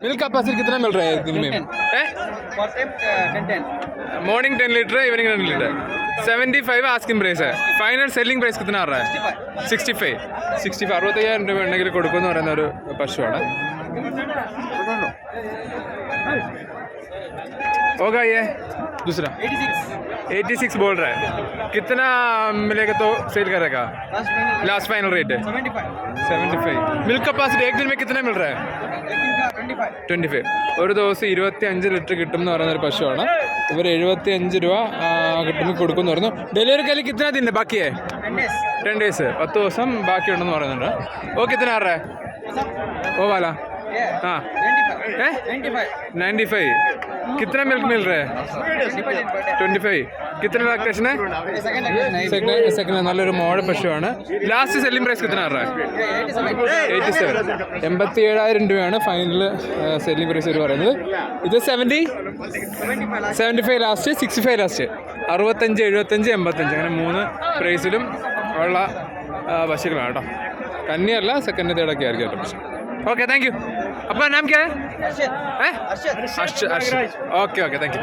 Milk capacity कितना मिल रहा है दिन में? Morning 10 litre, evening 10 litre. 75 asking price. Final selling price കിतना आ रहा है? 65. 65 രൂപ ഉണ്ടെങ്കിൽ കൊടുക്കുമെന്ന് പറയുന്ന ഒരു പശുവാണ്. होगा ये दूसरा 86 बोल रहा है. कितना मिलेगा तो सेल करेगा? लास्ट फाइनल रेट है 75. मिल्क कैपेसिटी एक दिन में कितना मिल रहा है? 25. ഒരു ദിവസം 25 ലിറ്റർ കിട്ടും എന്ന് പറയുന്ന ഒരു പശുവാണ്. ഇവർ 75 രൂപ കിട്ടുമ്പോൾ കൊടുക്കുമെന്ന് പറഞ്ഞു. ഡെലിവറി കയ്യിൽ കിतना दिन है बाकी है? 10 days. 10 ദിവസം ബാക്കിയുണ്ടെന്ന് പറയുന്നുണ്ട്. ഓ कितना आ रहा है वो वाला? हाँ 95. कितना मिल्क मिल रहा है? 25. कितना लैक्टेशन है? सेकंड. നല്ലൊരു മോഴ പശുവാണ്. ലാസ്റ്റ് സെല്ലിംഗ് പ്രൈസ് കിतना आ रहा है? 87. 87,000 രൂപയാണ് ഫൈനൽ സെല്ലിംഗ് പ്രൈസ് ഇവർ പറയുന്നത്. ഇത് 75 ലാസ്റ്റ്, 65 ലാസ്റ്റ്, 65, 75, 85 അങ്ങനെ 3 പ്രൈസിലും ഉള്ള പശുക്കളാണ് കേട്ടോ. കന്നിയല്ല, സെക്കൻഡ് തേർഡൊക്കെ ആയിരിക്കും കേട്ടോ പശു. Okay thank you. आपका नाम क्या है? अर्शद. Okay thank you.